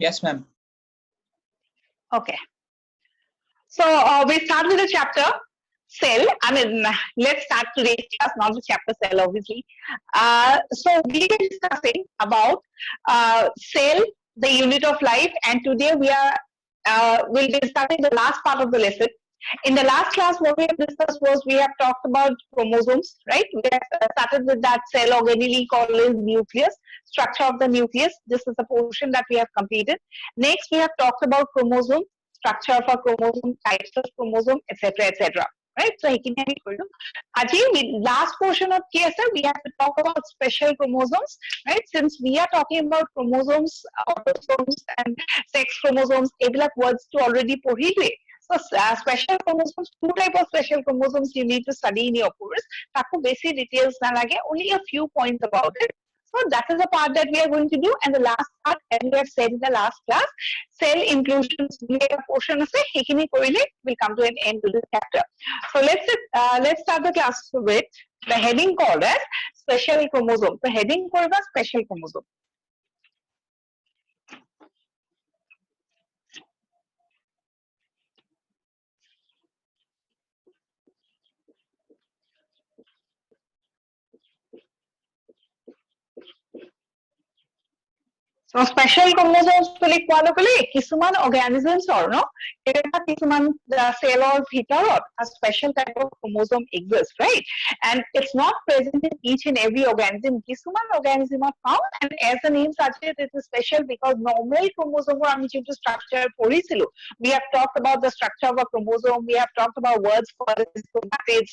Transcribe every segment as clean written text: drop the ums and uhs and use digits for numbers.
Yes, ma'am. Okay. So we start with the chapter cell. I mean, let's start today's class, not the chapter cell, obviously. So we are discussing about cell, the unit of life, and today we'll be starting the last part of the lesson. In the last class, what we have discussed was we have talked about chromosomes, right? We have started with that cell organelle called as nucleus, structure of the nucleus. This is the portion that we have completed. Next, we have talked about chromosome, structure of a chromosome, types of chromosome, etc., etc. Right? So, last portion of KSL, we have to talk about special chromosomes, right? Since we are talking about chromosomes, autosomes, and sex chromosomes, এইবিলাক words to already পঢ়িলে. So, special chromosomes, two type of special chromosomes you need to study in your course. Taku basic details nalage, only a few points about it. So that is the part that we are going to do, and the last part, as we have said in the last class, cell inclusion portion of it will come to an end to this chapter. So let's start the class with the heading called as special chromosome. The heading called as special chromosome. So special chromosomes বুলি কোৱা লগে কিছুমান organisms no এটা কিছুমান cell or ভিতৰত a special type of chromosome exists, right? And it's not present in each and every organism. কিছুমান organism are found, and as the name suggests, it is special because normal chromosome আমি যেটো structure পঢ়িছিলো, we have talked about the structure of a chromosome, we have talked about words for chromatids,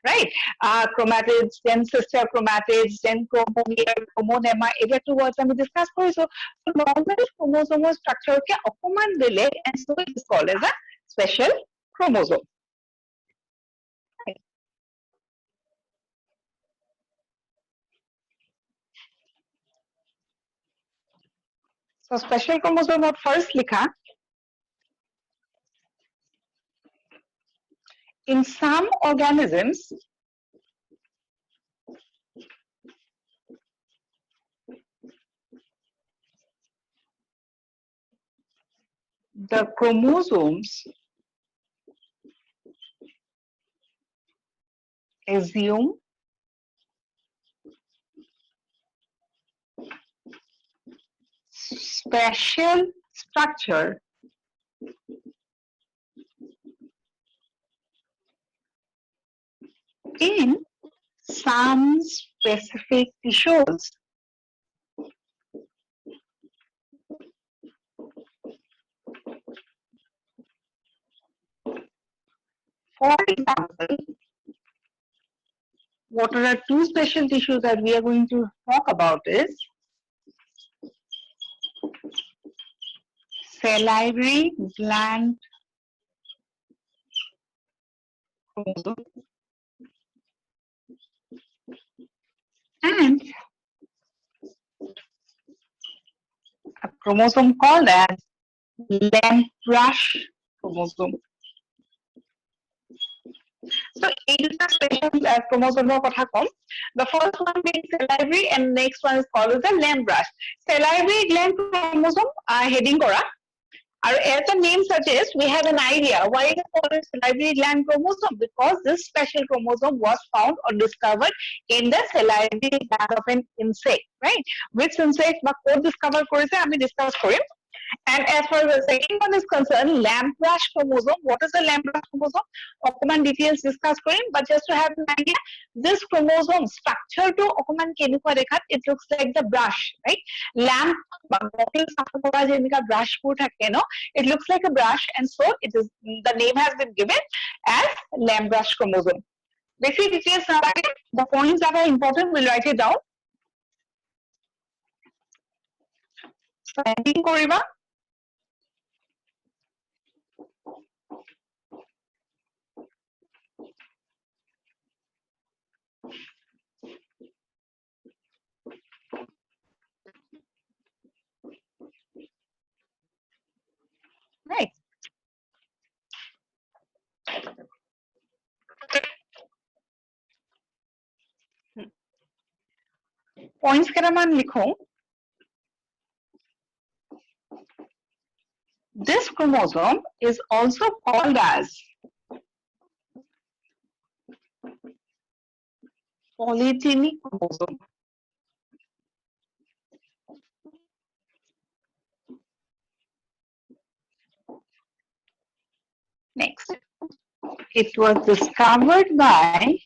right? Chromatids, then sister chromatids, then chromomere, chromonema, এইবিলাক two words আমি discuss কৰিছো. So normal chromosome structure ke অকমান বেলেগ, and so it is called as a special chromosome. So special chromosome at first likha. In some organisms, the chromosomes assume special structure in some specific tissues. For example, what are the two special tissues that we are going to talk about is salivary gland chromosome and a chromosome called as Lamb-Rush chromosome. So, special chromosome the first one being salivary and next one is called as the Lamb-Rush. Salivary gland chromosome heading kora. As the name suggests, we have an idea why it is called salivary gland chromosome, because this special chromosome was found or discovered in the salivary gland of an insect, right? Which insect বা ক'ত discover কৰিছে আমি discuss Karim. And as far as the second one is concerned, Lamb-Rush chromosome. What is the Lamb-Rush chromosome? Okuman details discuss korim, but just to have an idea, this chromosome structure to okuman kenukwa dekhat, it looks like the brush, right? Lamb brush no? It looks like a brush, and so it is. The name has been given as Lamb-Rush chromosome. Basic details, the points that are important, we'll write it down. So, ending koriba. Right. Points কেটামান লিখো. This chromosome is also called as polygyny chromosome. Next, it was discovered by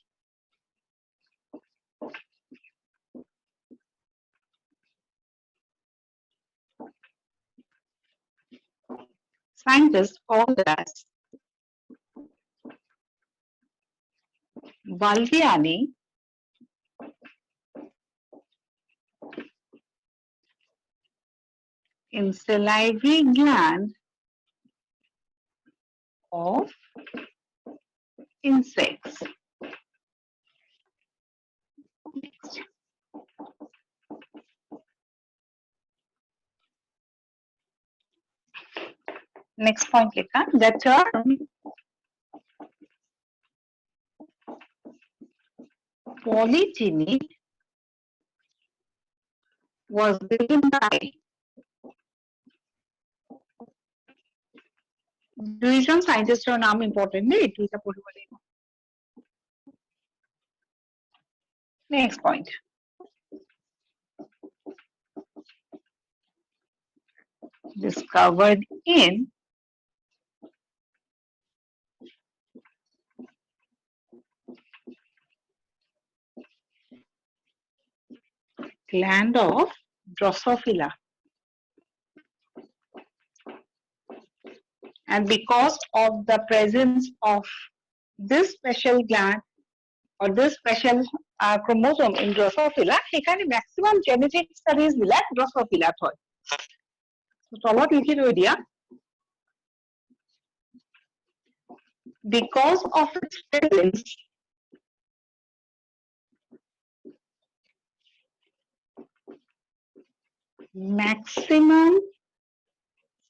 scientists called as Baldiani in salivary gland of insects. Next point, Lika. The term polygyny was given by দুইজন সায়েন্টিস্টৰ নাম important দেই দুইটা পঢ়িব লাগিব next point discovered in gland of Drosophila. And because of the presence of this special gland or this special chromosome in Drosophila, সেইকাৰণে maximum genetic studies বিলাক Drosophila হয় তলত লিখি থৈ দিয়া because of its presence maximum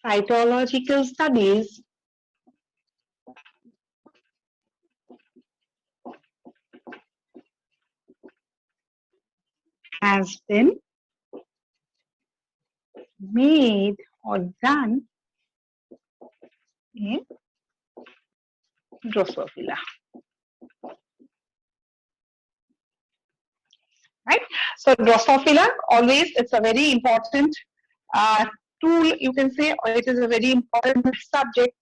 cytological studies has been made or done in Drosophila. Right? So Drosophila, always it's a very important tool, you can say, or it is a very important subject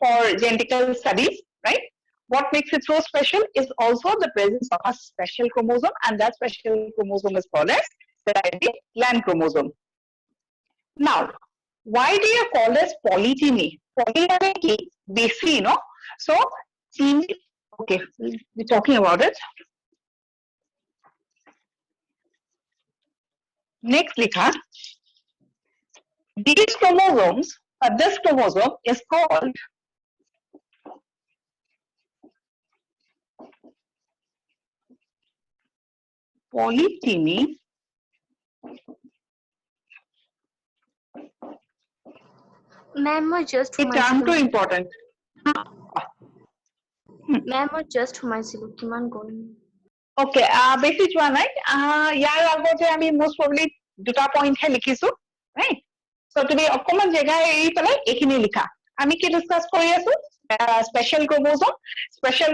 for genetical studies, right? What makes it so special is also the presence of a special chromosome, and that special chromosome is called as the gland chromosome. Now, why they are called as polygyny? Poly means ki basi, no? So, okay, we're talking about it. Next, Likha. These chromosomes, this chromosome is called polygyny. Ma'am, just term too important. Ma'am, just সোমাইছিলো কিমান গ'ল Okay, বেছি যোৱা নাই ইয়াৰ আগতে আমি most probably দুটা point হে লিখিছো right so তুমি অকমান জেগা এৰি পেলাই এইখিনি লিখা আমি কি ডিসকাস কৰি আছো special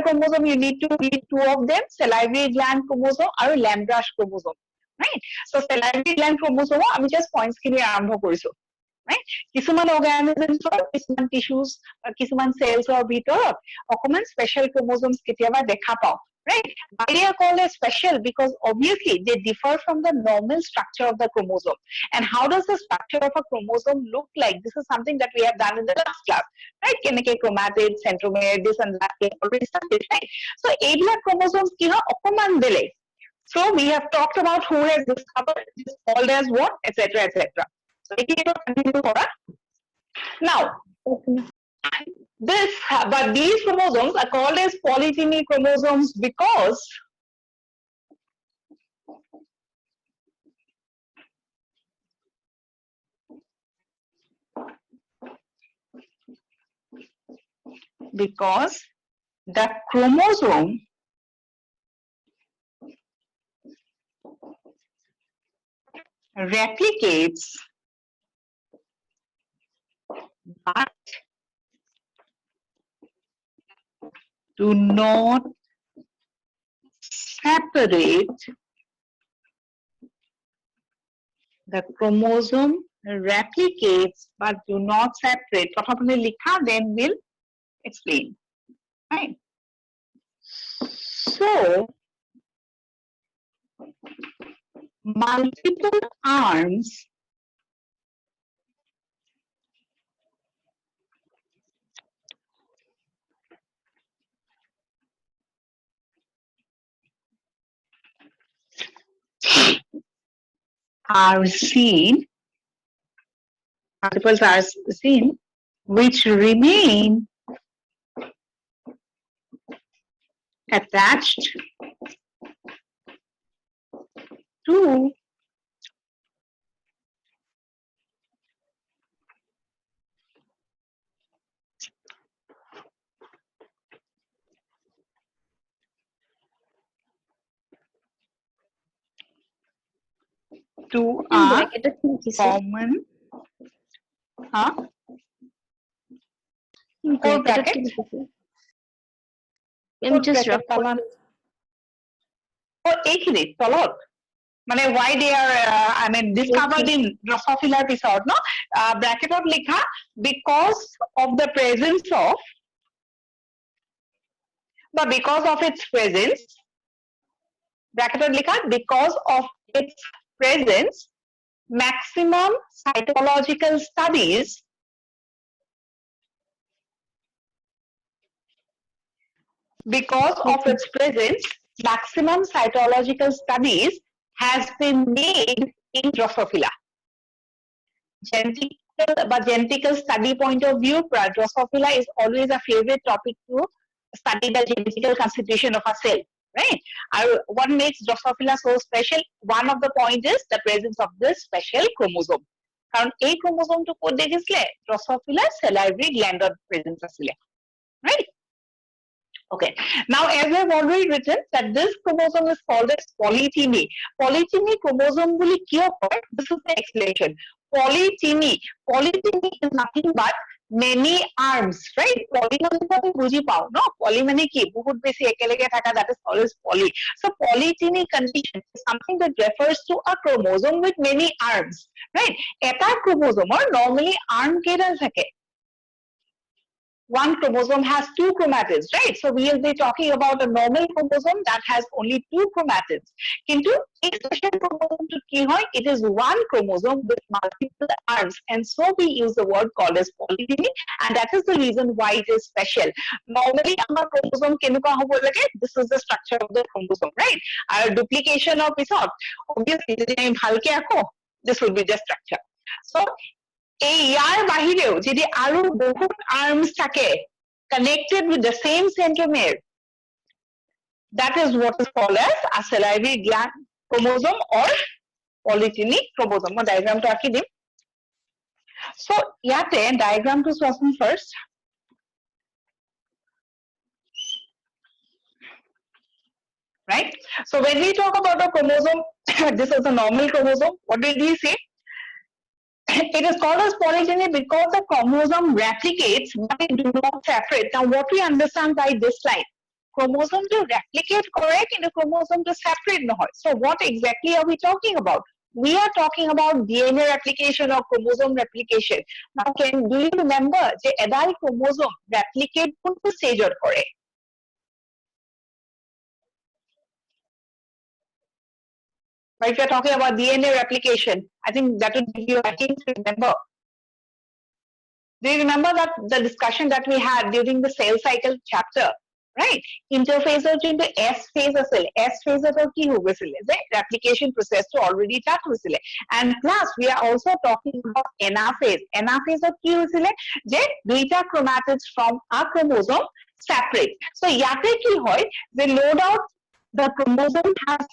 chromosome you need to read two of them salivary gland chromosome আৰু Landrash chromosome right so salivary gland chromosome আমি just points খিনি আৰম্ভ কৰিছো right কিছুমান organisms কিছুমান tissues কিছুমান cells ভিতৰত অকমান special chromosomes কেতিয়াবা দেখা পাও right why they are called as special because obviously they differ from the normal structure of the chromosome and how does the structure of a chromosome look like this is something that we have done in the last class right chemical chromatids centromere this and that we already studied right so এইবিলাক chromosomes কি হয় অকমান বেলেগ so we have talked about who has discovered this called as what etc so এইখিনি continue কৰা now but these chromosomes are called as polygyny chromosomes because the chromosome replicates but do not separate the chromosome replicates but do not separate. Prothamone likha, then we'll explain. Right? So, multiple arms are seen, multiples are seen, which remain attached to In a bracket কি লিখিছে? common ব্র্যাকেটত কি bracket. লিখিছে? আমি Code just bracket rough পালা কৰি এইখিনি তলত মানে why they are I mean discovered in Drosophila pisod no bracket of likha because of the presence of but because of its presence bracket of likha because of its presence maximum cytological studies because of its presence maximum cytological studies has been made in Drosophila. Genetical study point of view, Drosophila is always a favorite topic to study the genetical constitution of a cell, right? What makes Drosophila so special? One of the points is the presence of this special chromosome. কারণ এই ক্রোমোজোমটো code দেখিছিলে Drosophila salivary gland presence আছিলে, right? Okay. Now, as we have already written that this chromosome is called as polygyny. Polygyny chromosome boli kiyo hoy? This is the explanation. Polygyny. Polygyny is nothing but many arms, right? Poly mane to buji pao, no? Poly mane ki? Bahut beshi ekelege thaka, that is always poly. So, polygyny condition is something that refers to a chromosome with many arms, right? Eta chromosome or normally arm keda thake. One chromosome has two chromatids, right? So we will be talking about a normal chromosome that has only two chromatids. Kintu a special chromosome to ki hoy, it is one chromosome with multiple arms, and so we use the word called as polygyny, and that is the reason why it is special. Normally, our chromosome kenuka hobo lage, this is the structure of the chromosome, right? Our duplication of pisot, obviously, bhalke ako, this will be the structure. So এই ইয়াৰ বাহিৰেও যদি আৰু বহুত arms থাকে connected with the same centromere, that is what is called as a salivary gland chromosome or polygynic chromosome. মই diagram টো আঁকি দিম. So ইয়াতে diagram টো চোৱাচোন first. Right? So when we talk about a chromosome, this is a normal chromosome. What did we say? It is called as polygyny because the chromosome replicates but it do not separate. Now, what we understand by this line, chromosome to replicate correct and the chromosome to separate no. So, what exactly are we talking about? We are talking about DNA replication or chromosome replication. Now, do you remember the adult chromosome replicate কোনটো stage করে? But if you're talking about DNA replication, I think that would give you a hint to remember. Do you remember that the discussion that we had during the cell cycle chapter, right? Interphase into S phase asile. S phase to ki ho gesile? The replication process to already start hosile. And plus we are also talking about anaphase. Anaphase of ki hosile? Je duita chromatids from a chromosome separate. So yate ki hoy? The no doubt the chromosome has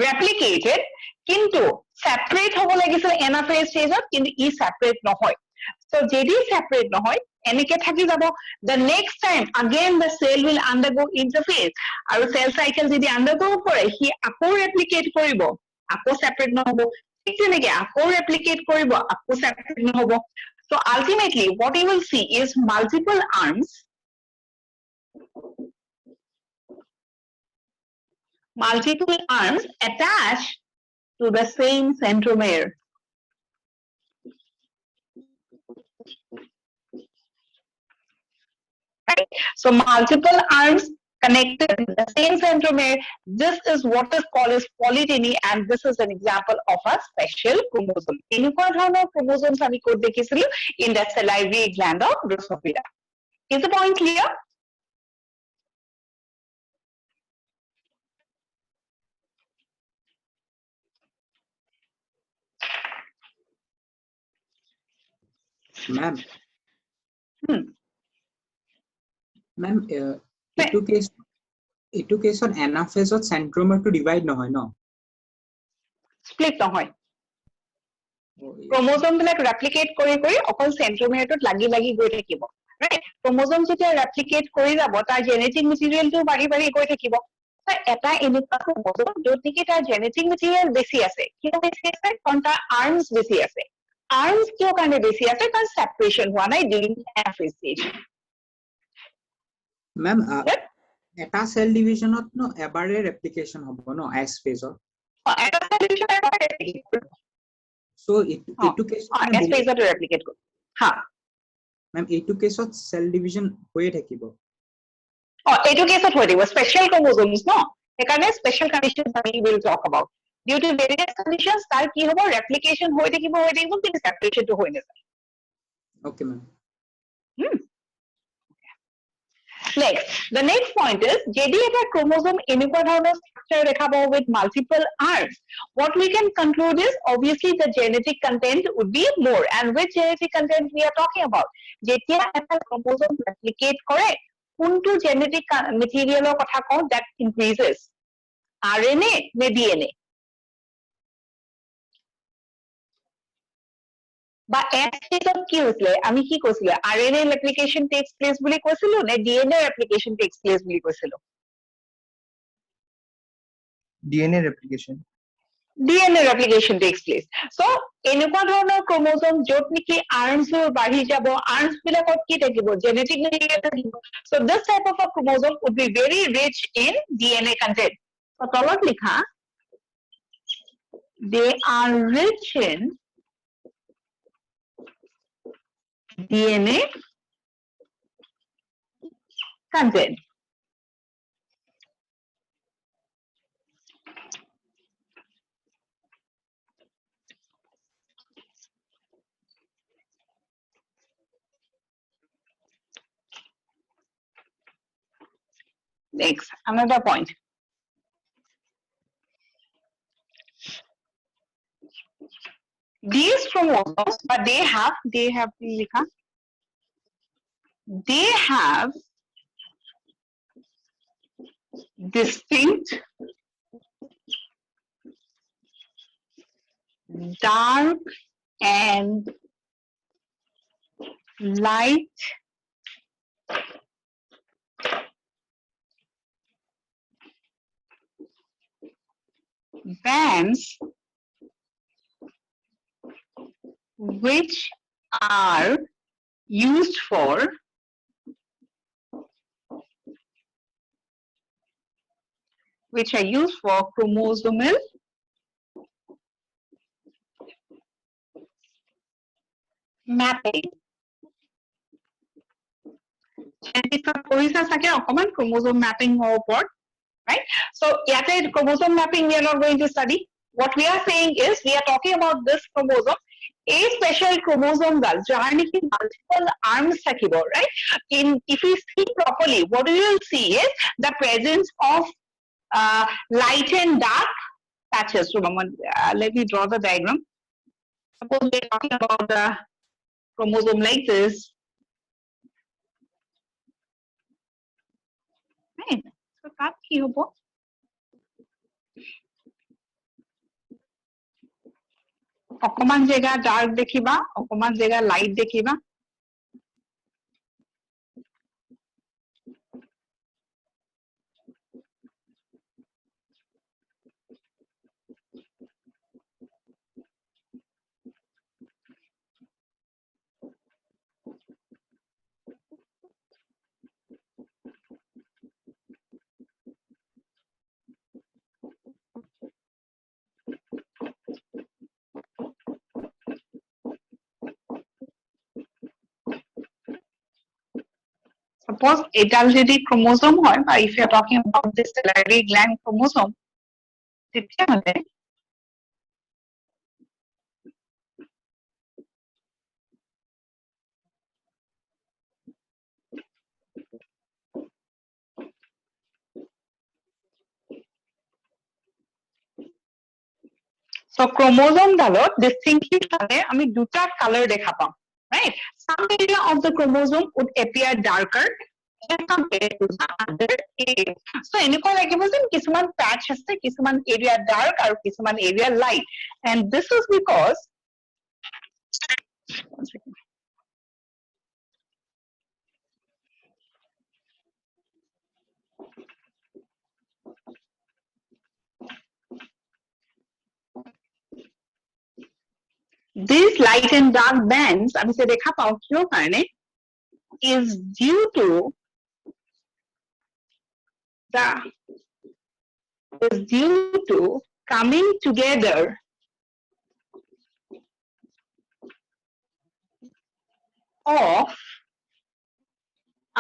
replicated কিন্তু separate hobo লাগিছিল anaphase stage কিন্তু ই separate নহয়. So যদি separate নহয় এনেকে থাকি যাব, the next time again the cell will undergo interphase আৰু cell cycle যদি undergo কৰে হি আকৌ replicate কৰিব, আকৌ separate নহব, ঠিক তেনেকে আকৌ replicate কৰিব, আকৌ separate নহব. So ultimately, what you will see is multiple arms attached to the same centromere. Right? So multiple arms connected to the same centromere. This is what is called as polygyny, and this is an example of a special chromosome. এনেকুৱা ধৰণৰ chromosomes আমি ক'ত দেখিছিলো in the salivary gland of Drosophila. Is the point clear? Ma'am, Hmm. ma'am, এইটো কেছত এনাফেজত চেন্ট্ৰমাৰটো divide নহয় ন? Split নহয়। ক্ৰমোজোম বিলাক ৰেপ্লিকেট কৰি অকল চেন্ট্ৰমেয়াৰটোত লাগি গৈ থাকিব। ৰাইট? ক্ৰমোজোম যেতিয়া ৰেপ্লিকেট কৰি যাব তাৰ জেনেটিক মেটেৰিয়েলটো বাঢ়ি গৈ থাকিব। এটা এনেকুৱা ক্ৰমোজোম য'ত নেকি তাৰ জেনেটিক মেটেৰিয়েল বেছি আছে। কিয় বেছি আছে? কাৰণ তাৰ আৰ্মছ বেছি আছে। আৰ্মছ কিয় কাৰণে বেছি আছে? কাৰণ ছেপাৰেশ্যন হোৱা নাই ডিউৰিং এনাফেজ ষ্টেজ। মেম এটা সেল ডিভিজনত ন এবাৰে ৰেপ্লিকেশন হ'ব ন এছ ফেজত? এটা সেল ডিভিজন এবাৰে ৰেপ্লিকেট কৰিব। সো এইটো কেছত এছ ফেজত ৰেপ্লিকেট কৰিব। হা মেম এইটো কেছত সেল ডিভিজন হৈয়ে থাকিব? এইটো কেছত হৈ থাকিব স্পেচিয়েল ক্ৰমোজোমছ ন সেইকাৰণে স্পেচিয়েল কণ্ডিশ্যনছ আমি will talk about due to various conditions তাৰ কি হ'ব ৰেপ্লিকেশ্যন হৈ থাকিব কিন্তু ছেপাৰেশ্যনটো হৈ নাযায়। ওকে মেম। Next, the next point is যদি এটা chromosome এনেকুৱা ধৰণৰ structure দেখাব with multiple arms, what we can conclude is obviously the genetic content would be more. And which genetic content we are talking about? যেতিয়া এটা chromosome replicate কৰে কোনটো genetic material কথা কওঁ that increases? RNA নে DNA? বা এছ ফেজত কি হৈছিলে আমি কি কৈছিলো RNA replication takes place বুলি কৈছিলো নে DNA replication takes place বুলি কৈছিলো? DNA replication. DNA replication takes place. So এনেকুৱা ধৰণৰ chromosome য'ত নেকি arms বাঢ়ি যাব arms বিলাকত কি থাকিব genetic material থাকিব. So this type of a chromosome would be very rich in DNA content. So তলত লিখা they are rich in DNA content. Next, another point. These chromosomes, but they have distinct dark and light bands which are used for chromosomal mapping. Chromosome mapping report, right? So yet chromosome mapping we are not going to study. What we are saying is we are talking about this chromosome. A special chromosome does multiple arms থাকিব, right? If we see properly, what we will see is the presence of light and dark patches. So let me draw the diagram. Suppose we are talking about the chromosome like this. Right? So তাত কি হ'ব? অকমান জেগা dark দেখিবা অকমান জেগা light দেখিবা suppose এডাল যদি chromosome হয় বা if you are talking about the salivary gland chromosome তেতিয়াহলে so chromosome ডালত distinctly চালে আমি দুটা color দেখা পাম right some area of the chromosome would appear darker as compared to the other area so এনেকুৱা লাগিব যেন কিছুমান patch আছে কিছুমান area dark আৰু কিছুমান area light and this is because one second. These light and dark bands আমি যে দেখা পাও কিয় কাৰণে is due to the is due to coming together of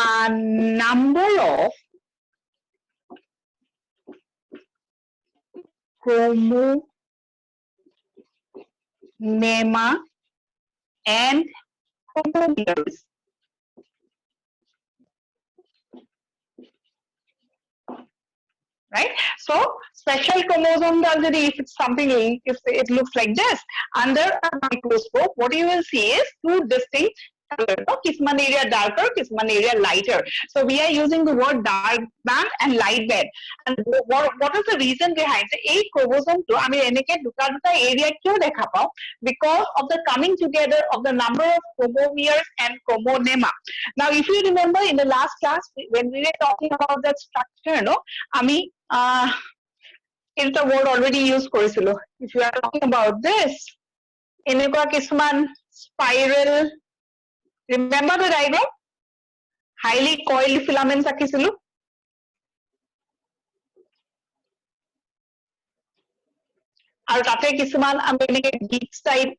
a number of chromonema and chromomeres. Right? So special chromosome already if it's something if it looks like this under a microscope what you will see is two distinct colors. Kisman area darker, kisman area lighter. So we are using the word dark band and light band. And what is the reason behind it? A chromosome to I mean enike duta area kyo dekha pao because of the coming together of the number of chromomeres and chromonema. Now if you remember in the last class when we were talking about that structure no ami it's a word already used korisilo if you are talking about this enekwa kisman spiral remember the diagram highly coiled filaments akisilu aru tate kisman ami eneke beads type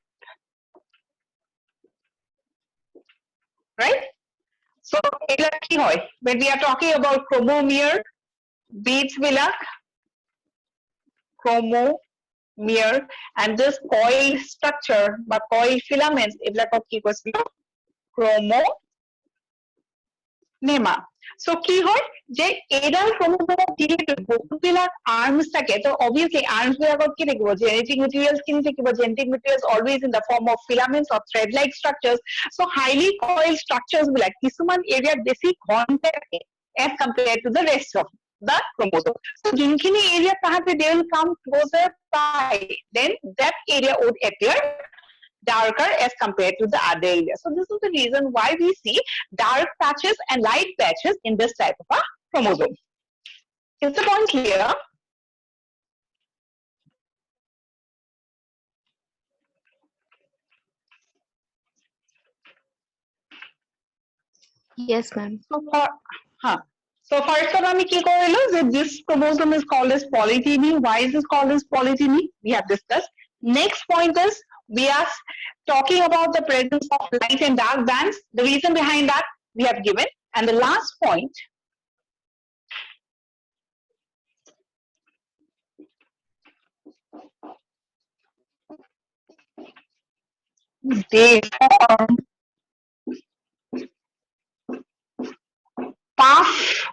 right so eta ki hoy when we are talking about chromomere beads bilak chromomere and this coil structure বা coil filaments এবিলাকক কি কৈছিল chromonema so কি হয় যে এডাল chromosome যেহেতু বহুতবিলাক arms থাকে তো obviously arms বিলাকত কি থাকিব genetic materials কি থাকিব genetic materials always in the form of filaments or thread like structures so highly coiled structures বিলাক কিছুমান area বেছি ঘন থাকে as compared to the rest of the chromosome. So jinkhini area tahate they will come closer by then that area would appear darker as compared to the other area. So this is the reason why we see dark patches and light patches in this type of a chromosome. Is the point clear? Yes, ma'am. So first of all, ki korilo that this chromosome is called as polygyny. Why is this called as polygyny? We have discussed. Next point is we are talking about the presence of light and dark bands. The reason behind that we have given. And the last point they form puff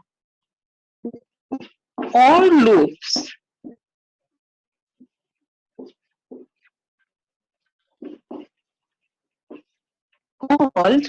or loops called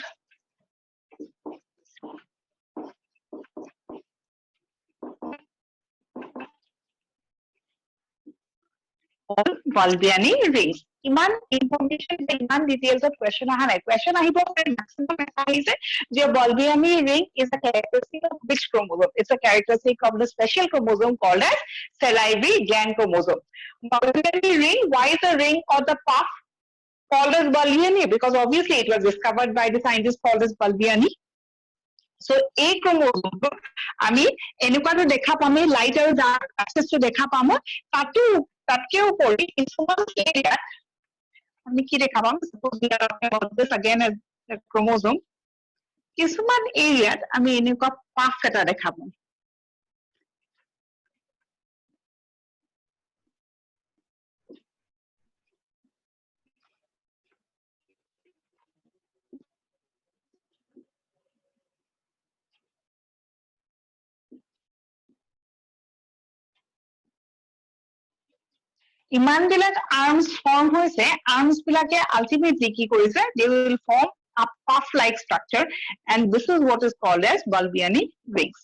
Balbiani rings. Iman information iman details of question aha nai question ahibo maximum eta ahise je Balbiani ring is a characteristic of which chromosome it's a characteristic of the special chromosome called as salivary gland chromosome Balbiani ring why is the ring or the puff called as Balbiani because obviously it was discovered by the scientist called as Balbiani so a chromosome আমি এনেকুৱাটো দেখা পামে light আৰু dark এক্সেসটো দেখা পাম তাতকে উপৰি কিছুমান area আমি কি দেখা পাম suppose we are talking about this again as a chromosome কিছুমান এৰিয়াত আমি এনেকুৱা পাফ এটা দেখা পাম ইমান বিলাক আৰ্মছ ফৰ্ম হৈছে আৰ্মছ বিলাকে আলটিমেটলি কি কৰিছে they will form a puff like structure and this is what is called as Balbiani rings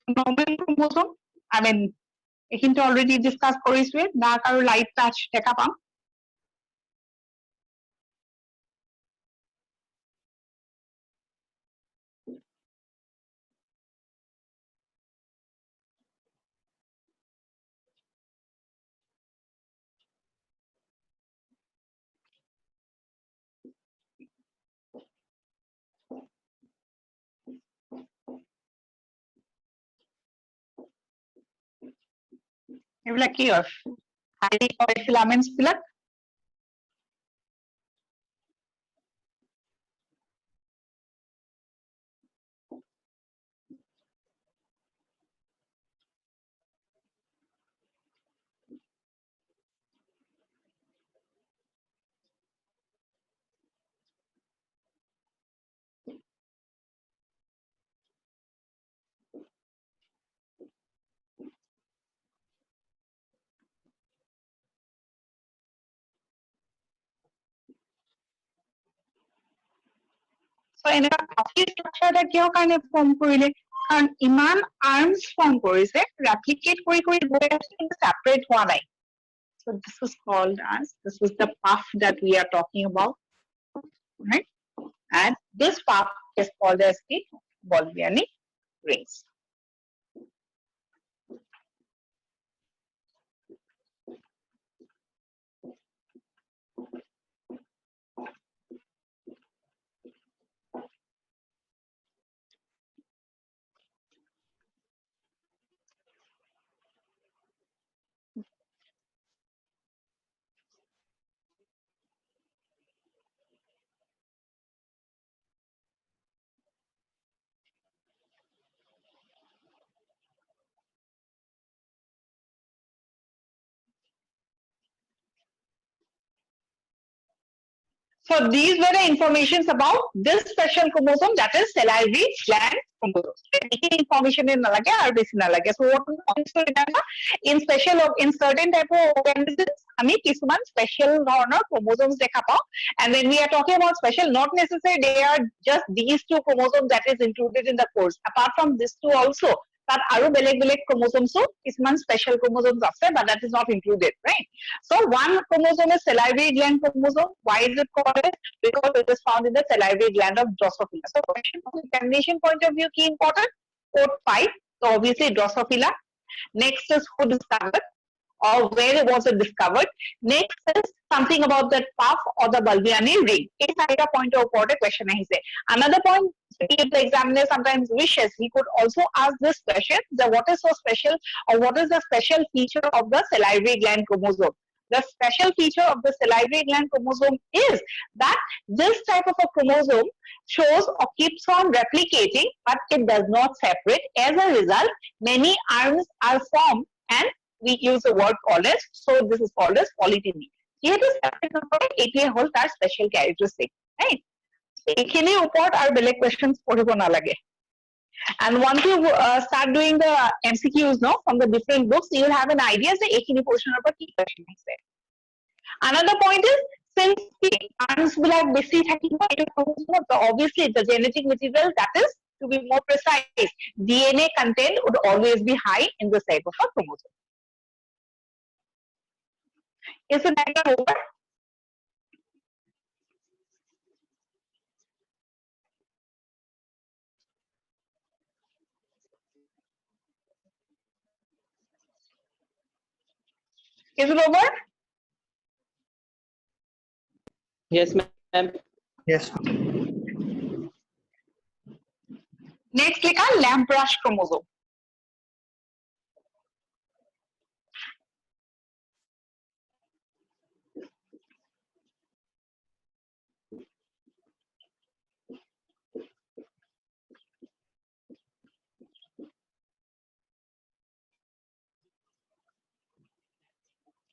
normal chromosome I mean এইখিনিতো already discuss কৰিছোৱে dark আৰু light touch দেখা পাম এইবিলাক কি হয় হাইলি filaments বিলাক So এনেকুৱা puffy structure এটা কিহৰ কাৰণে form কৰিলে কাৰণ ইমান arms form কৰিছে replicate কৰি গৈ আছে কিন্তু separate হোৱা নাই so this is called as this is the puff that we are talking about right and this puff is called as the Balbiani rings So these were the informations about this special chromosome that is salivary gland chromosome. Information in nalage or besi nalage. So what we want to remember in certain type of organisms, ami kisuman special dhoroner chromosomes dekha pao. And when we are talking about special, not necessarily they are just these two chromosomes that is included in the course. Apart from these two also, that aru beleg chromosomes so kisuman special chromosomes ase, but that is not included, right? So one chromosome is salivary gland chromosome. Why is it called as? Because it is found in the salivary gland of Drosophila. So question from examination point of view, key important. Code 5. So obviously Drosophila. Next is who discovered or where was it discovered. Next is something about that puff or the Balbiani ring. It's a point of important question. Another point, if the examiner sometimes wishes, he could also ask this question, that what is so special or what is the special feature of the salivary gland chromosome? The special feature of the salivary gland chromosome is that this type of a chromosome shows or keeps on replicating, but it does not separate. As a result, many arms are formed and we use the word called as, so this is called as polygyny. Here is ATA whole that special characteristic, right? এইখিনি ওপৰত আৰু বেলেগ questions পঢ়িব নালাগে. And once you start doing the MCQs no, from the different books, you will have an idea that এইখিনি portion of কি question আছে. Another point is, since the arms বিলাক বেছি থাকিব, obviously the genetic material that is, to be more precise, DNA content would always be high in this type of a chromosome. Is the diagram over? Is it over? Yes, ma'am. Yes. Next, click on Lamb-Brush chromosome.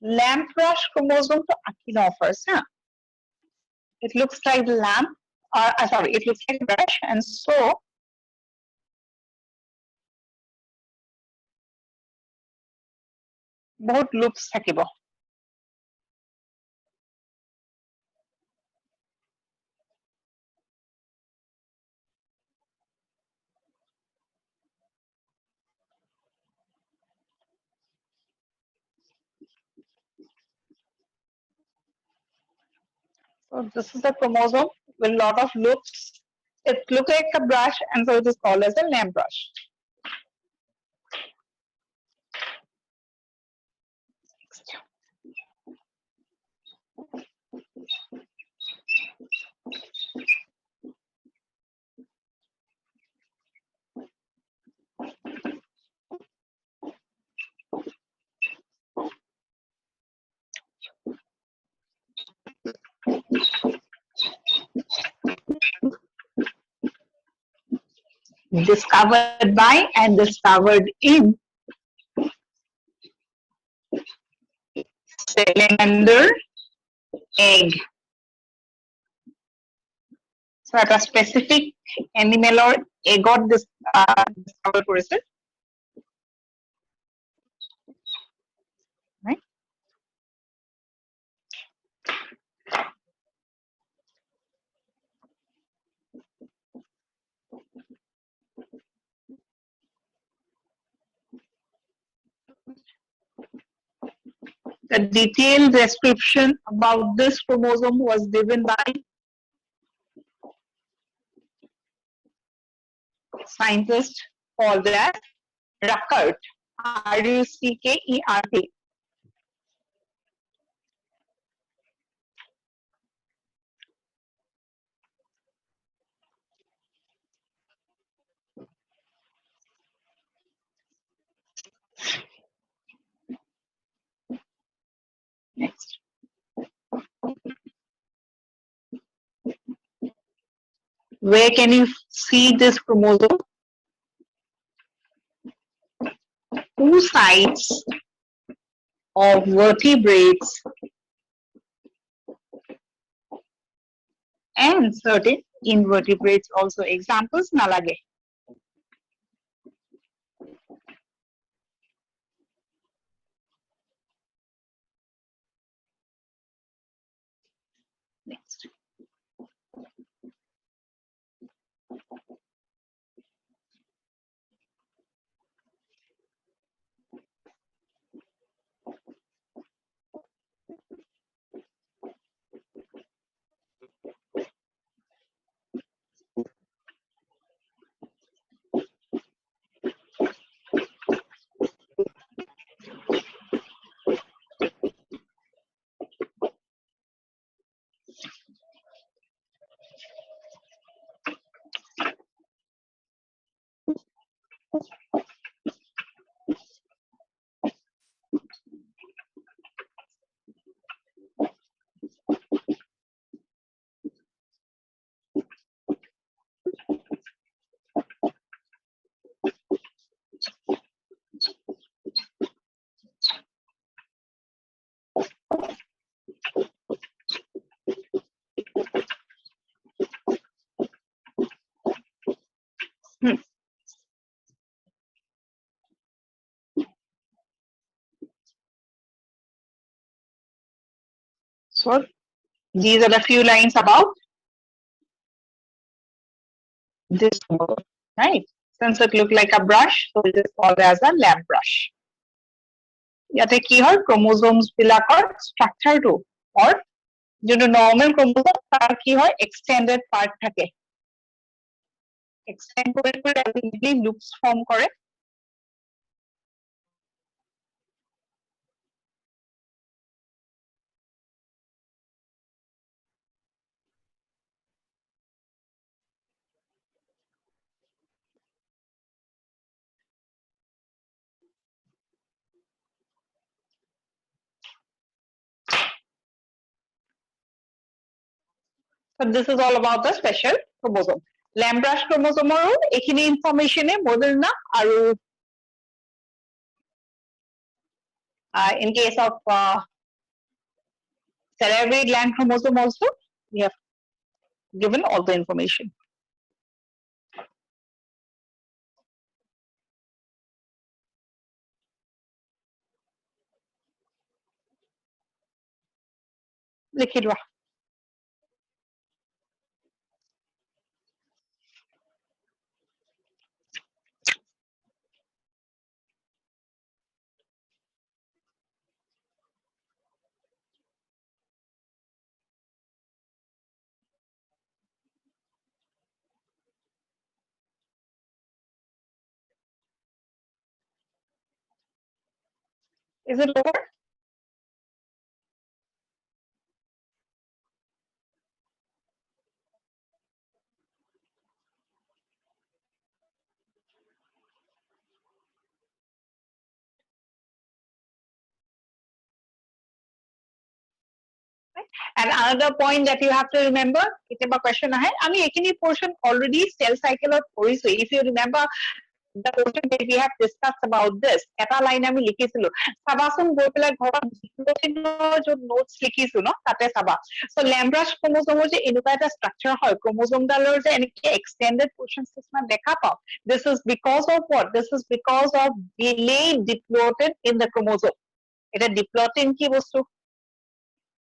lamp brush chromosome to Akino first, huh? It looks like the lamp, or sorry, it looks like a brush, and so বহুত loops থাকিব. So this is a chromosome with a lot of loops. It looks like a brush, and so it is called as a lamp brush. Discovered by and discovered in salamander egg. So at a specific animal or egg discovered কৰিছিল. Right? The detailed description about this chromosome was given by scientist called as Ruckert, Ruckert. Next. Where can you see this chromosome? Two sides of vertebrates and certain invertebrates also. Examples nalage. Next. So these are the few lines about this chromosome, right? Since it looks like a brush, so it is called as a lamp brush. ইয়াতে কি হয় chromosomes বিলাকৰ structure to or যোনটো normal chromosome তাৰ কি হয় extended part থাকে extend কৰি ultimately loops form কৰে. So this is all about the special chromosome. Lamb brush chromosome এইখিনি information model না আৰু In case of salivary gland chromosome also, we have given all the information. লিখি লোৱা। Is it over? And another point that you have to remember, কেতিয়াবা question আহে, আমি এইখিনি portion already cell cycle ত কৰিছো. If you remember the portion that we have discussed about this, এটা line আমি লিখিছিলো। চাবাচোন গৈ পেলাই ঘৰত য'ত notes লিখিছো ন, তাতে চাবা। So Lambrus chromosome যে এনেকুৱা এটা structure হয়, chromosome ডালৰ যে এনেকে extended portions কিছুমান দেখা পাওঁ। This is because of what? This is because of delayed diplotin in the chromosome. এটা diplotin কি বস্তু?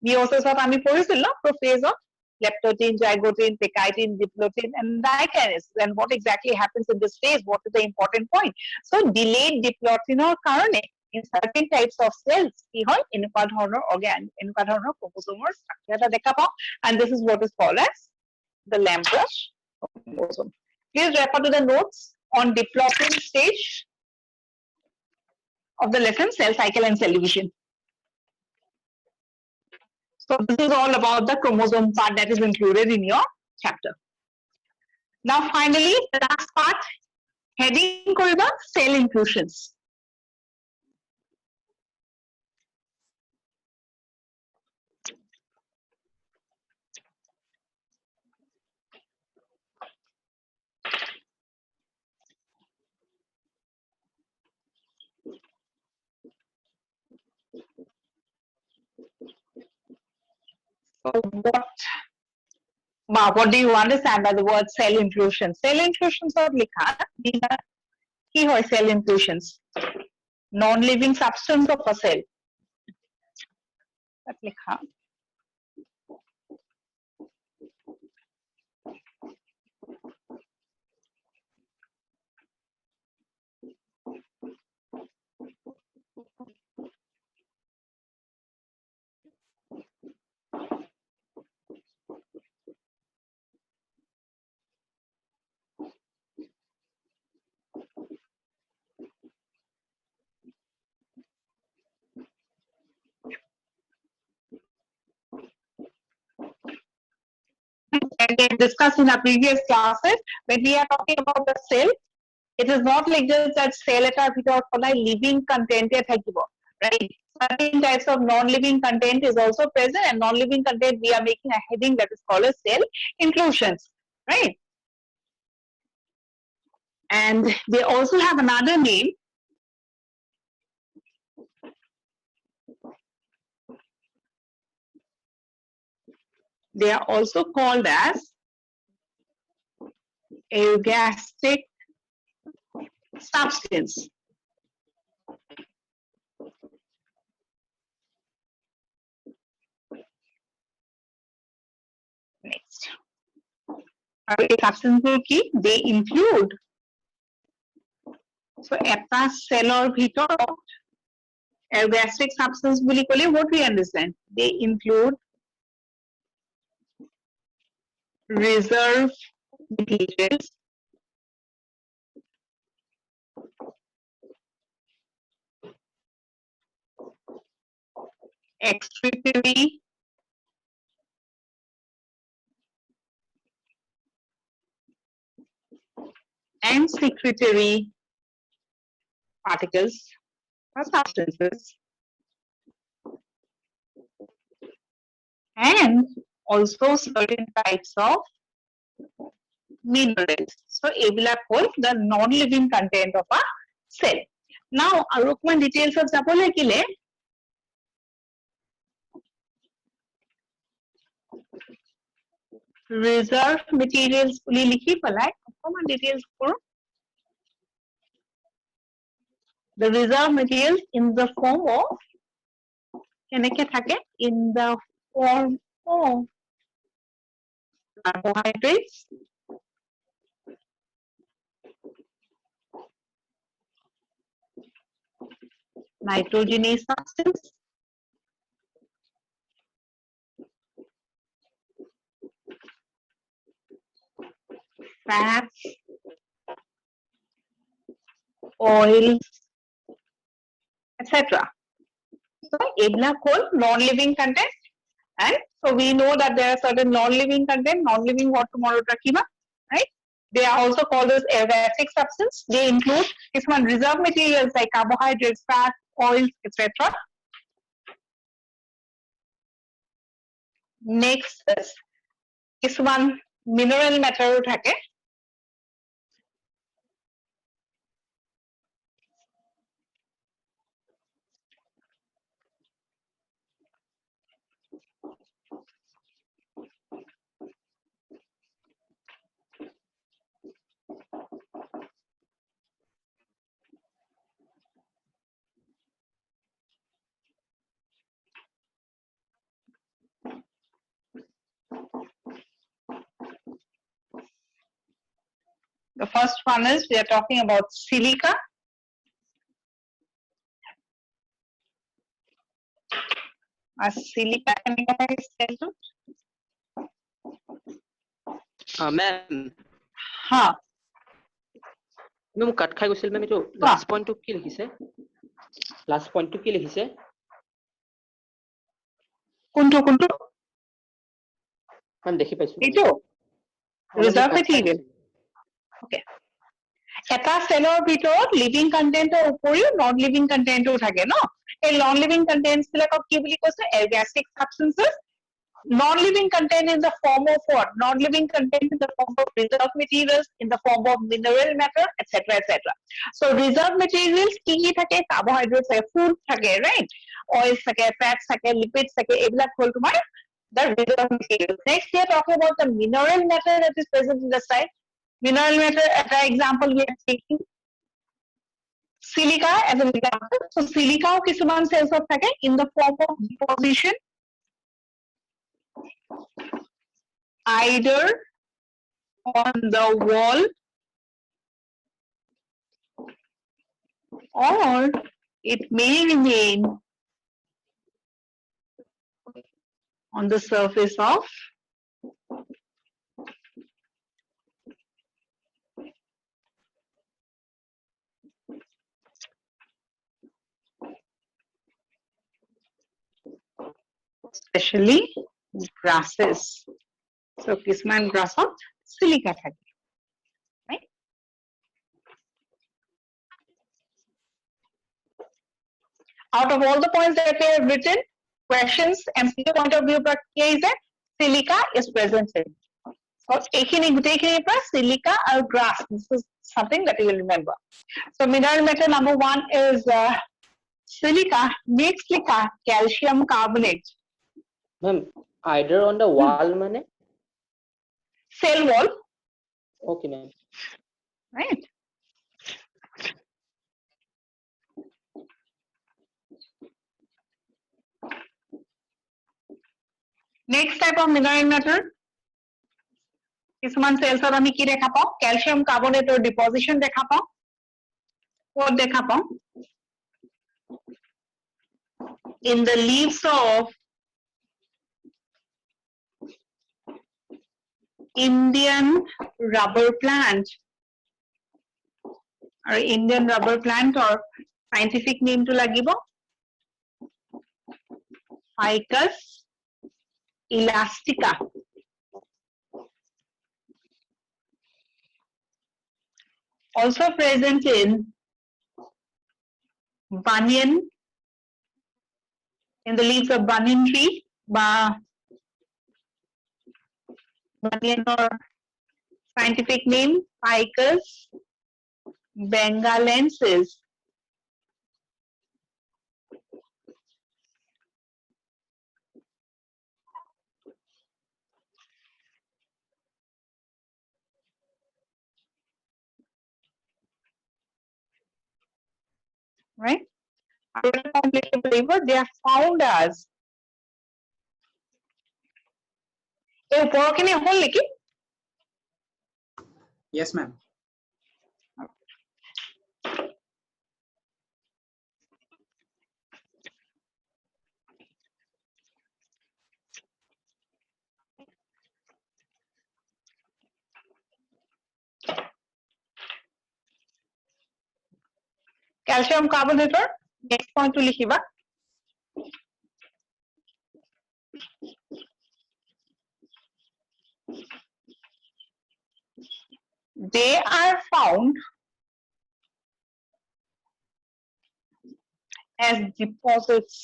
Meiosis of আমি পঢ়িছিল ন, prophase of leptotin, zygotin, pectin, diplotin, and dikinase. And what exactly happens in this phase? What is the important point? So delayed diplotin কারণে in certain types of cells কি হয় এনেকুৱা ধৰণৰ organ, এনেকুৱা ধৰণৰ chromosome structure এটা দেখা পাওঁ, and this is what is called as the Lambrus chromosome. Please refer to the notes on diplotin stage of the lesson, cell cycle and cell division. So this is all about the chromosome part that is included in your chapter. Now finally, the last part, heading koriba cell inclusions. So what do you understand by the word cell inclusion? Cell inclusions are likha, these are কি হয় cell inclusions? Non-living substance of a cell. That's likha. And we discussed in our previous classes, when we are talking about the cell, it is not like just that cell etar bhitor kolai living content thakibo, right? Certain types of non-living content is also present, and non-living content we are making a heading that is called as cell inclusions, right? And they also have another name. They are also called as eugastic substance. Next. Substance ki, they include, so eta cell or bhitor eugastic substance boli kole, what we understand? They include reserve materials, excretory and secretory particles or substances, and also certain types of minerals. So এইবিলাক হ'ল the non-living content of a cell. Now আৰু অকমান details of যাব লাগিলে, reserve materials বুলি লিখি পেলাই অকমান details কৰো the reserve materials in the form of কেনেকে থাকে in the form of carbohydrates nitrogenous substance fats oils etc. So এইবিলাক হ'ল non-living content and so we know that there are certain non-living content non-living what tomorrow rakhiba right they are also called as aromatic substance they include কিছুমান reserve materials like carbohydrates fats oils etc. next is কিছুমান mineral matter থাকে The first one is we are talking about silica. Silica Ma'am, huh. Ma'am, cut khai গৈছিল ma'am এটো last point to কি লিখিছে? Last point to কি লিখিছে? কোনটো Ma'am দেখি পাইছো। এইটো reserve material. Okay. এটা সেলৰ ভিতৰত লিভিং কন্টেন্টৰ উপৰিও নন লিভিং কন্টেন্টও থাকে ন এই নন লিভিং কন্টেন্টস বিলাকক কি বুলি কৈছে এৰগাষ্টিক সাবষ্টেন্সেস non living content in the form of what non living content in the form of reserve materials in the form of mineral matter etc. So reserve materials কি কি থাকে carbohydrates থাকে food থাকে right oils থাকে fats থাকে lipids থাকে এইবিলাক হ'ল তোমাৰ the reserve materials next we are talking about the mineral matter that is present in the site mineral matter as an example we are taking silica as an example so silica কিছুমান cells of থাকে in the form of deposition either on the wall or it may remain on the surface of especially grasses. So কিছুমান গ্ৰাছত silica থাকে right out of all the points that we have written questions MCQ point of view পৰা কি আহিছে silica is present in so এইখিনি গোটেইখিনিৰ পৰা silica আৰু grass this is something that you will remember so mineral matter number 1 is silica next লিখা calcium carbonate Ma'am, either on the wall মানে? cell wall Okay ma'am. right next type of mineral matter কিছুমান সেলছত আমি কি দেখা পাওঁ calcium কার্বনেটৰ ডিপজিশন দেখা পাওঁ ক'ত দেখা পাওঁ in the leaves of Indian rubber plant or Indian rubber plant or scientific name to লাগিব Ficus elastica also present in banyan in the leaves of banyan tree বা banyan or scientific name Ficus bengalensis right? Complex flavor, they are found as এই ওপৰখিনি হল নেকি? Yes, ma'am. Calcium carbonator, next point to লিখিবা. They are found as deposits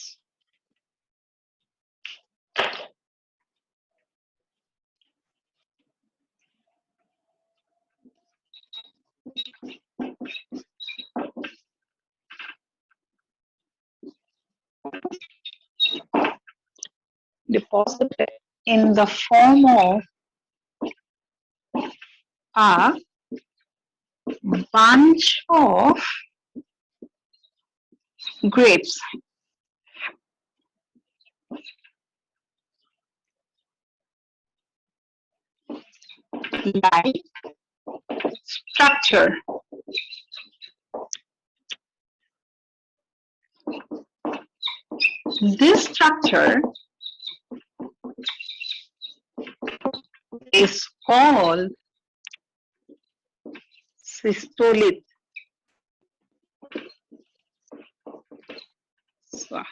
deposited in the form of a bunch of grapes. Like structure. This structure is called cystolith. So,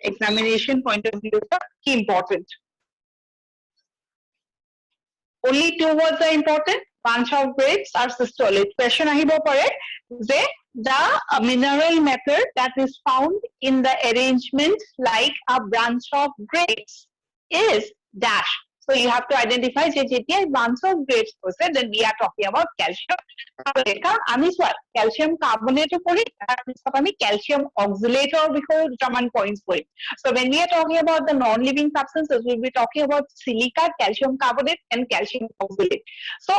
examination point of view is important. Only two words are important. Bunch of grapes are cystolith. Question ahibo pare je the mineral matter that is found in the arrangement like a branch of grapes is dash. So you have to identify je jetia bunch of grapes hoise, then we are talking about calcium carbonate. Ami swa calcium carbonate pori ami calcium oxalate or before German points pori. So when we are talking about the non-living substances, we'll be talking about silica, calcium carbonate, and calcium oxalate. So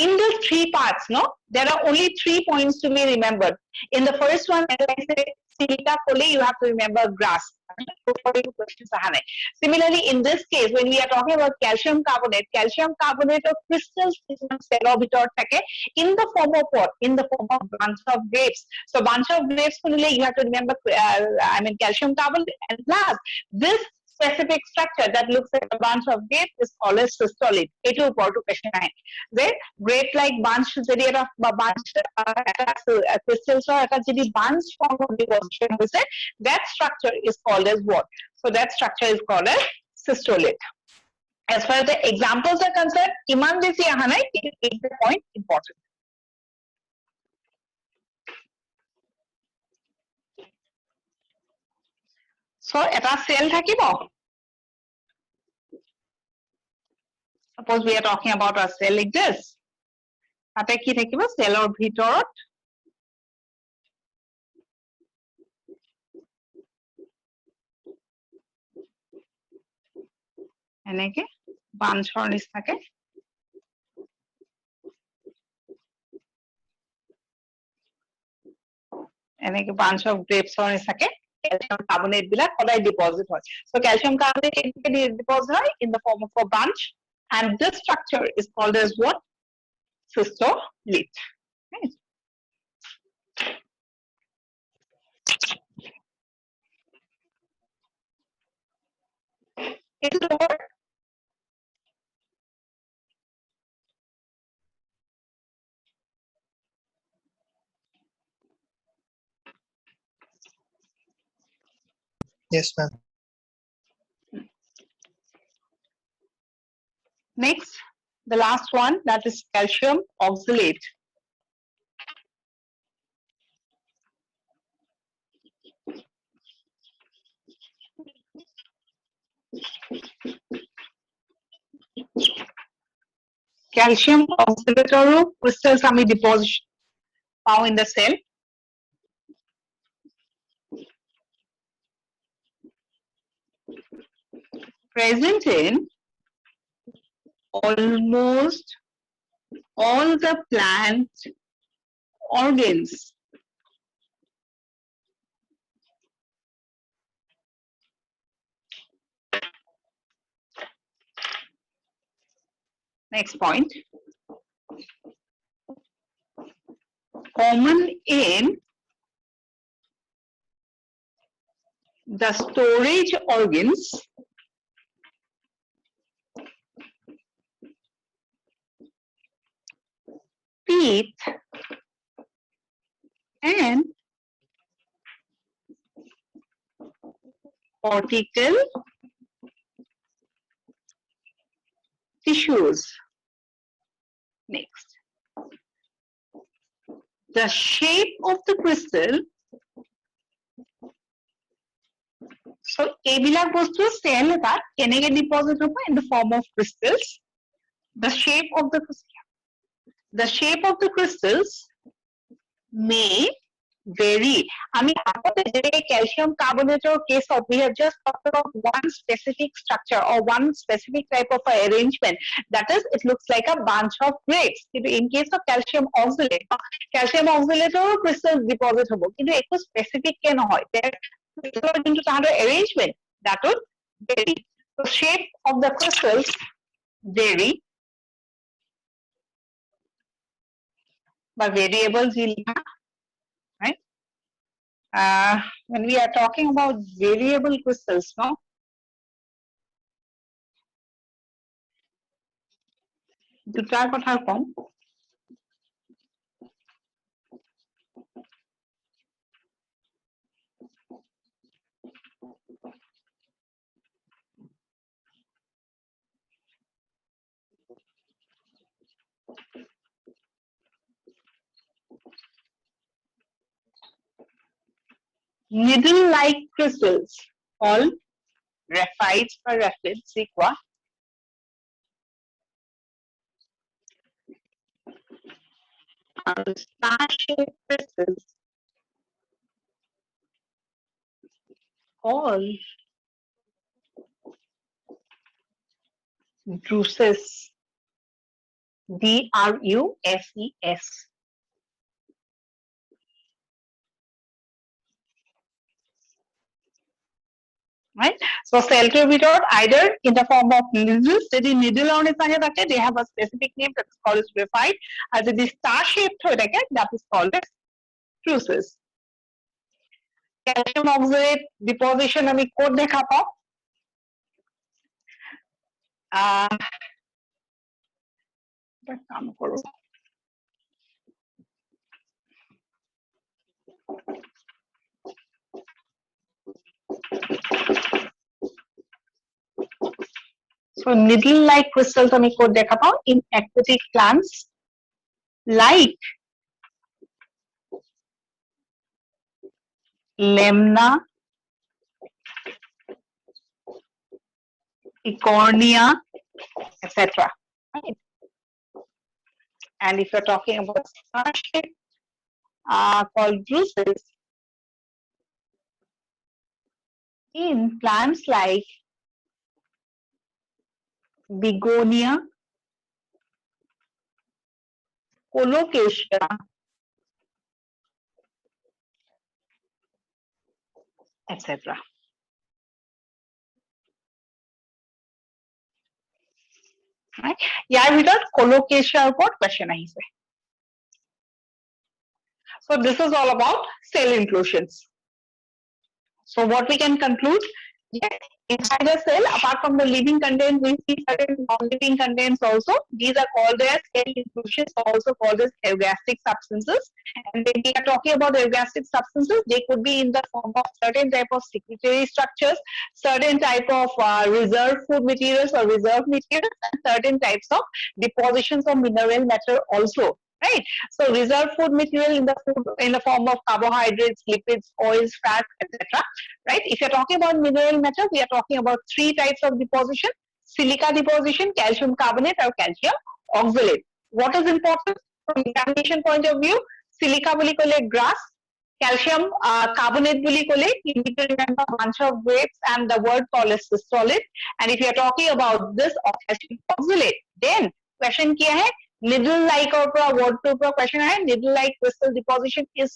in these three parts, no, there are only 3 points to be remembered. In the first one, as I said, silica poli, you have to remember grass. Similarly, in this case, when we are talking about calcium carbonate of crystals is in the form of what? In the form of bunch of grapes. So bunch of grapes, you have to remember, calcium carbonate, and last, this specific structure that looks like a bunch of grapes is called as cystolith. Etu upor to question ahe. Then grape like bunch jodi eta bunch crystals or eta jodi bunch form of deposition hoise, that structure is called as what? So that structure is called as cystolith. As far as the examples are concerned, iman beshi aha nai, take the point important. So eta cell thakibo. Suppose we are talking about a cell like this. Tate ki thakibo cell or bhitorot eneke bunch or nisake eneke bunch of grapes or nisake calcium carbonate bila kodai deposit hoy. So calcium carbonate eneke deposit hoy in the form of a bunch, and this structure is called as what? Cystolith. Right. It is over. Yes, ma'am. Next, the last one, that is calcium oxalate. Calcium oxalate crystals ami deposition found in the cell. Present in almost all the plant organs Next point. Common in the storage organs teeth and cortical tissues. Next. The shape of the crystal. So, এইবিলাক বস্তু cell এটাত কেনেকে deposit হ'ব in the form of crystals. The shape of the crystals may vary. আমি আগতে যেনেকে calcium carbonate case of we have just talked about one specific structure or one specific type of arrangement. That is, it looks like a bunch of grapes. In case of calcium oxalate crystals deposit হ'ব কিন্তু একো specific কে নহয় into the arrangement that would vary. The shape of the crystals vary by variables, right? When we are talking about variable crystals, no? দুটাৰ কথা কম. Needle-like crystals called raphides or raphids, sequa. Star-shaped crystals called druses. D-R-U-S-E-S. Right? So cell ভিতৰত either in the form of needles, যদি needle on থাকে, they have a specific name that's called as graphite. As যদি star shaped হৈ থাকে, that is called as druses. Calcium oxalate deposition আমি ক'ত দেখা পাওঁ? কাম কৰোঁ. So needle-like crystals আমি ক'ত দেখা পাওঁ? In aquatic plants like lemna, Ecornia, etc. Right? And if you're talking about star-shaped called druses, in plants like begonia, colocasia, etc. Right? ইয়াৰ ভিতৰত colocasia ওপৰত question আহিছে. So this is all about cell inclusions. So what we can conclude, yes, inside the cell, apart from the living contents, we see certain non-living contents also. These are called as cell inclusions, also called as ergastic substances. And when we are talking about ergastic substances, they could be in the form of certain type of secretory structures, certain type of reserve food materials or reserve materials, and certain types of depositions of mineral matter also. Right? So reserve food material in the form of carbohydrates, lipids, oils, fats, etc. Right? If you're talking about mineral matter, we are talking about three types of deposition: silica deposition, calcium carbonate, or calcium oxalate. What is important from examination point of view? Silica বুলি ক'লে grass, calcium carbonate বুলি ক'লে you need to remember a bunch of grapes and the word solid is solid. And if you are talking about this of calcium oxalate, then question क्या है? Needle-like or word to question है. Needle-like crystal deposition is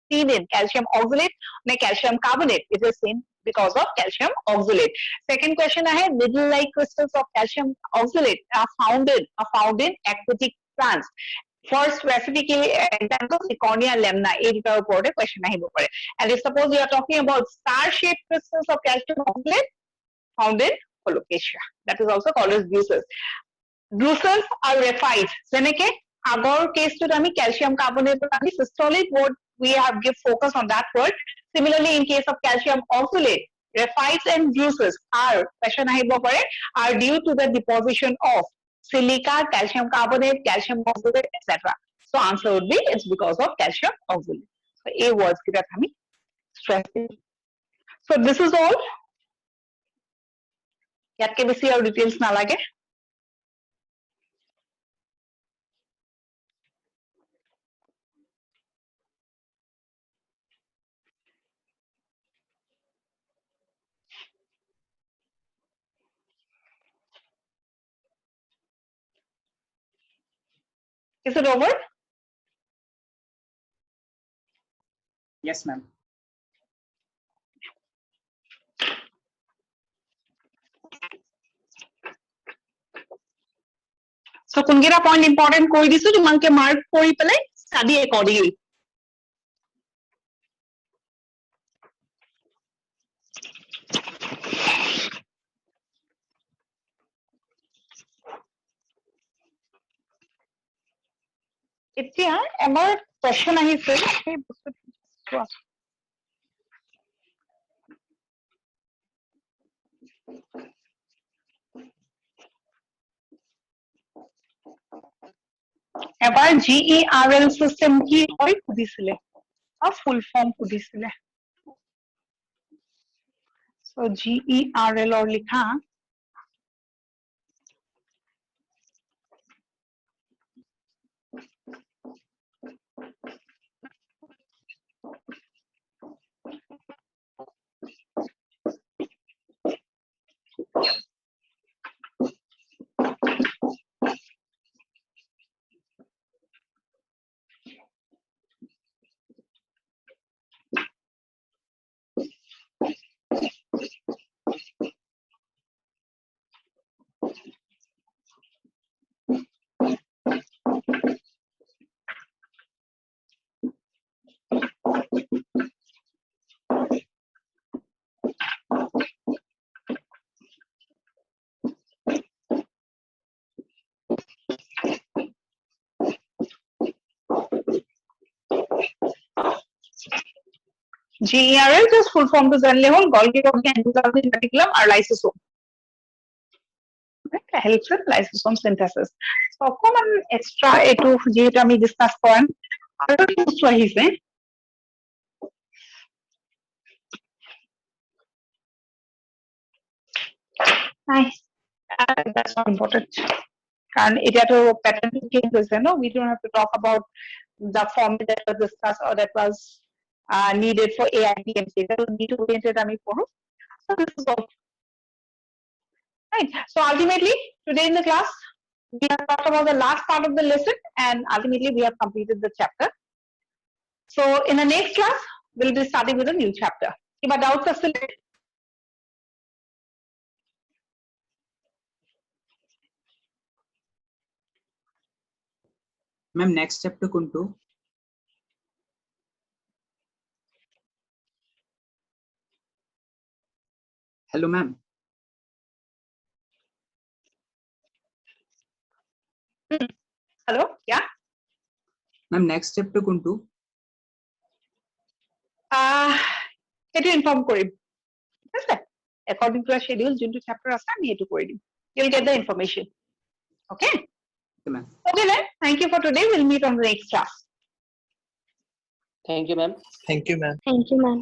seen in calcium oxalate and calcium carbonate. It is seen because of calcium oxalate. Second question ahead, needle-like crystals of calcium oxalate are found in aquatic plants. For specifically example, Ciconia lemna, editor report question ahibo pare. And if suppose you are talking about star-shaped crystals of calcium oxalate found in colocasia, that is also called as brucels. Brucels are raphides. Jeneke agor case to ami calcium carbonate ami systolic word we have give focus on that word. Similarly, in case of calcium oxalate, raphides and brucels are question ahibo pare are due to the deposition of silica, calcium carbonate, calcium oxalate, etc. So answer would be it's because of calcium oxalate. So A words kita kami stress. So this is all. Yatke besi aru details na lage. Is it over? Yes, ma'am. So kungira point important koi disu tumanke mark kori pelai study accordingly. এতিয়া এবাৰ question আহিছে সেই বস্তুটো চোৱা। এবাৰ GERL system কি হয় সুধিছিলে full form সুধিছিলে। So GERL or লিখা GERL just full form to জানলে হল Golgi endoplasmic reticulum or lysosome. Helps with lysosome synthesis. So অকমান extra এটো যেহেতু আমি discuss কৰাম আৰু কি বস্তু আহিছে Nice. That's not important. কাৰণ এতিয়াতো pattern change হৈছে no we don't have to talk about the format that was discussed or that was needed for AIPMC. That was need oriented আমি পঢ়ো. So this is all. Right. So ultimately, today in the class, we have talked about the last part of the lesson and ultimately we have completed the chapter. So in the next class, we'll be starting with a new chapter. Kiba doubts are still? Ma'am, next chapter kuntu? Hello, ma'am. Hello? Yeah? Ma'am, next chapter kuntu? It will inform Korim. Yes, sir. According to our schedule, Junto chapter asa আমি এটো কৰি দিম. You'll get the information. Okay? Okay, ma'am. Okay then. Thank you for today. We'll meet on the next class. Thank you, ma'am. Thank you, ma'am. Thank you, ma'am.